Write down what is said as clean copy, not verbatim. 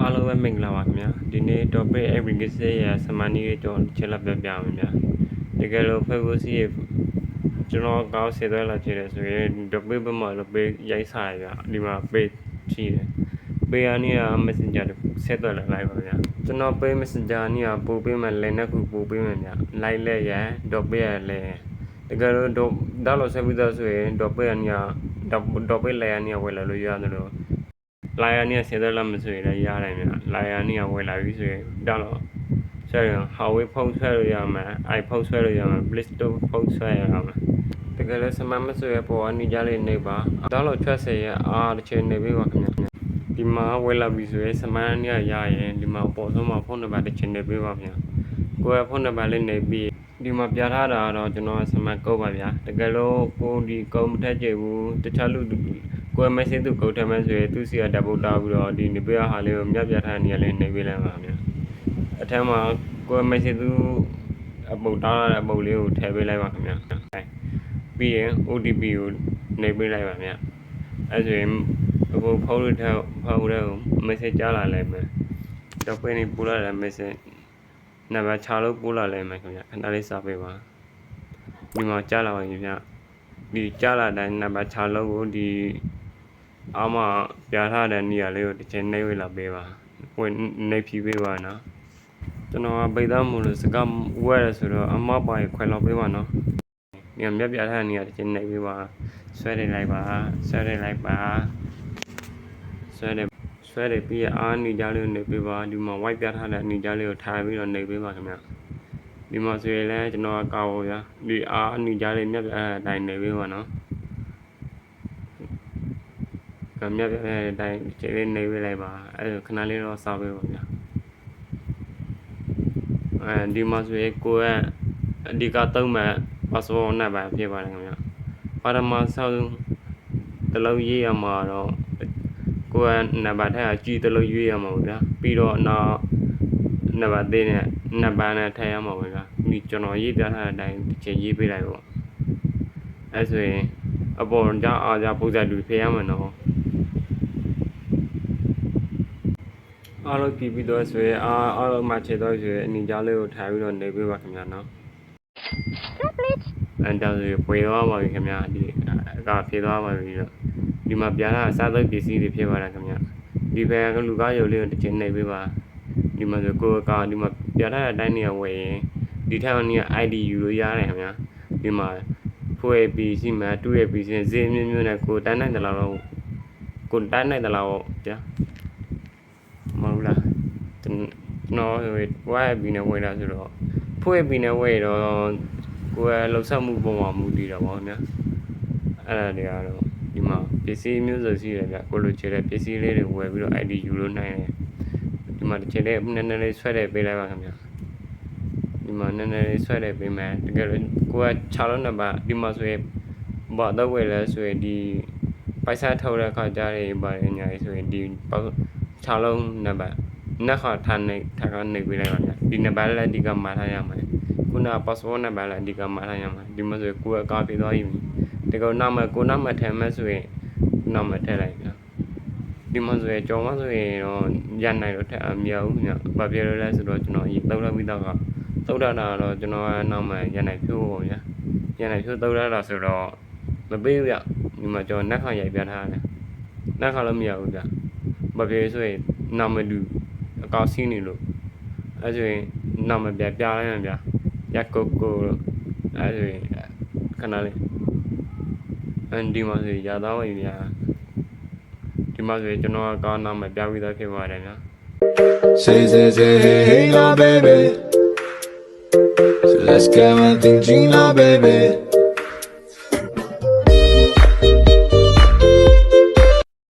အားလုံးပဲမင်္ဂလာပါခင်ဗျာဒီနေ့ topic aggregate ရဲ့ summary ကိုကျွန်တော်ချက်လက်ပြပြမယ်ဗျာတကယ်လို့ Facebook ရဲ့ကျွန်တော်ကောင်းစေသွဲလာချင်တယ်ဆိုရင် topic ဘက်မှာတော့ page ရိုက်စားရဗျာဒီမှာ page ရှိတယ် page အနည်းက messenger ဆက်သွယ်လာလိုက်ပါဗျာကျွန်တော် page messenger အနည်းကပို့ပေးမယ်လည်းနှစ်ခုပို့ပေးမယ်ဗျာ like လည်းရ topic ရလည်းတကယ်လို့ဒါလို့ဆက်ပြီးသားဆိုရင် topic အနည်းက topic လည်းအနည်းဝယ်လာလို့ရတယ်လို့လာရနေစေတယ်လားမဆိုရင်လည်းရတယ်ဗျာလာရနေဝယ်လာပြီဆိုရင်ဒါတော့ဆွဲရအောင် Huawei ဖုန်းဆွဲလို့ရမှာ iPhone ဆွဲလို့ရမှာ Play Store ဖုန်းဆွဲရမှာတကယ်လို့စမမဆိုရပေါ်အနိကြလေးနေပါဒါတော့ချက်စေရအားတစ်ချိန်နေပြီပါခင်ဗျာဒီမှာဝယ်လာပြီဆိုရင်စမန်နေရရင်ဒီမှာပေါ်ဆုံးမှာဖုန်းနံပါတ်တစ်ချိန်နေပြီပါဗျာကိုယ်ဖုန်းနံပါတ်လေးနေပြီးဒီမှာပြထားတာတော့ကျွန်တော်စမန်ကုတ်ပါဗျာတကယ်လို့ကိုဒီကုန်းမထက်ကြဘူးတခြားလူကိုယ် message သူကုတ်ထမ်းမယ်ဆိုရင်သူစီကဓာတ်ပုတ်တာပြီးတော့ဒီနေပြဟာလေးကိုမြတ်ပြထားနေရလေးနေပေးလိုက်ပါဗျာအထက်မှာကိုယ် message သူအပုတ်တာတဲ့အပုတ်လေးကိုထည့်ပေးလိုက်ပါခင်ဗျာပြီးရင် OTP ကိုနေပေးလိုက်ပါဗျာအဲဆိုရင်အခုဖုန်းလေးထည့်ဖုန်းလေးကို message ကြားလာလိုက်မယ်တော့ပြနေပို့လာတဲ့ message နံပါတ်6လို့ပို့လာလိုက်မယ်ခင်ဗျာခဏလေးစာပေးပါဒီမှာကြားလာပါရင်ဗျာဒီကြားလာတဲ့နံပါတ်6လို့ကိုဒီအားမပြထားတဲ့နေရာလေးကိုတစ်ချိန်နှိပ်ဝေးလာပေးပါဝင်နှိပ်ဖြီးပေးပါနော်ကျွန်တော်ပိတ်သားမို့လို့စကားဝဲရဆိုတော့အမပါရခွဲလောက်ပေးပါနော်ဒီမြက်ပြထားတဲ့နေရာတစ်ချိန်နှိပ်ပေးပါဆွဲလိုက်ပါဆွဲလိုက်ပါဆွဲတယ်ပြီးအားနေကြလေးကိုနှိပ်ပေးပါဒီမှာ white ပြထားတဲ့နေကြလေးကိုထားပြီးတော့နှိပ်ပေးပါခင်ဗျဒီမှာဆိုရင်လည်းကျွန်တော်ကောက်ပါဗျာဒီအားနေကြလေးမြက်ပြတဲ့အတိုင်းနှိပ်ပေးပါနော်မြတ်ပြတဲ့အတိုင်းခြေလေးနေပေးလိုက်ပါအဲခဏလေးတော့စောက်ပေးပါဗျာဒီမှာဆိုရင်ကိုယ်ကအဓိကသုံးမဲ့ password နံပါတ်ဖြစ်ပါတယ်ခင်ဗျာပါရမဆောက်တလုံးရေးရမှာတော့ကိုယ်ကနံပါတ်ထည့်ကြည့်တလုံးရေးရမှာဗျာပြီးတော့နောက်နံပါတ်သေးနဲ့နံပါတ်နဲ့ထည့်ရမှာဗျာဒီကျွန်တော်ရေးပြထားတဲ့အတိုင်းခြေရေးပေးလိုက်ပေါ့အဲဆိုရင်အပေါ်ကြအားကြပုံစံတူဖြေရမှာနော်အားလုံးပြပြီးတော့ဆိုရင်အားလုံးမှခြေတော့ဆိုရင်အနီကြားလေးကိုထားပြီးတော့နေပေးပါခင်ဗျာနော်အဲ့ဒါဆိုရင်ပွေသွားပါပြီခင်ဗျာဒီအကဖြေသွားပါပြီတော့ဒီမှာပြထားအစားသုံးပစ္စည်းတွေဖြစ်သွားတာခင်ဗျာဒီဘက်ကလူကားရုပ်လေးကိုတစ်ချိန်နေပေးပါဒီမှာဆိုကိုယ်ကဒီမှာပြထားတဲ့အတိုင်းနေရာဝယ်ရင်ဒီထက်ကနေ ID ယူလို့ရတယ်ခင်ဗျာဒီမှာ 4AB ရှိမှ 2AB ရှိဈေးမျိုးမျိုးနဲ့ကိုတန်းနိုင်တယ်လားတော့ကိုတန်းနိုင်တယ်လားပေါ့ဗျာမဟုတ်လားကျွန်တော်YB နဲ့ဝယ်တာဆိုတော့ 4AB နဲ့ဝယ်တော့ကိုယ်လှုပ်ဆက်မှုပုံမှာမူတည်တာပေါ့ဗျာအဲ့ဒါတွေကတော့ဒီမှာပစ္စည်းမျိုးစုံရှိတယ်ဗျကိုလိုချင်တဲ့ပစ္စည်းလေးတွေဝယ်ပြီးတော့ ID ယူလို့နိုင်တယ်ဒီမှာတစ်ချိန်လေးနည်းနည်းလေးဆွဲတယ်ပေးလိုက်ပါခင်ဗျာဒီမှာနည်းနည်းလေးဆွဲတယ်ပေးမယ်တကယ်လို့ကိုယ်က6လုံးနံပါတ်ဒီမှာဆိုရင်ဘာတော့ဝယ်လဲဆိုရင်ဒီပိုက်ဆံထုတ်တဲ့အခါကြားရင်ပါတယ်ညာဆိုရင်ဒီ6လုံးနံပါတ်နှစ်ခါထားကနေပေးလိုက်ပါဗျာဒီနံပါတ်လည်းအဓိကမှားထားရမှာခုန password နံပါတ်လည်းအဓိကမှားထားရမှာဒီမှာဆိုကိုယ်ကကားပြသွားပြီတကယ်နာမကိုနာမထည့်မယ်ဆိုရင်နာမထည့်လိုက်ဗျာဒီမှာဆိုရင်ကြော်မဆိုရင်တော့ရနိုင်တော့ထည့်အမြောက်ညဘာဖြစ်လို့လဲဆိုတော့ကျွန်တော်ရေတောက်လိုက်ပြီးတော့သုတ်တာတော့ကျွန်တော်ကနောက်မှရနိုင်ဖြိုးပေါ့ဗျာရနိုင်ဖြိုးသုတ်တာဆိုတော့မပေးဘူးဗျဒီမှာကျွန်တော်နက်ခါရိုက်ပြထားတယ်နက်ခါလည်းမရဘူးဗျဘာဖြစ်ဆိုရင်နာမတူအကောက်စီးနေလို့အဲဆိုရင်နာမပြလိုက်မှဗျာရက်ကိုအဲဆိုရင်ခဏလေးဒီမှာဆိုရသားဝင်ဗျာဒီမှာဆိုကျွန်တော်ကကောင်းနာမပြပြီးသားဖြစ်ပါတယ်ဗျာ Say, hey, now, baby. So let's get one thing, Gina, baby.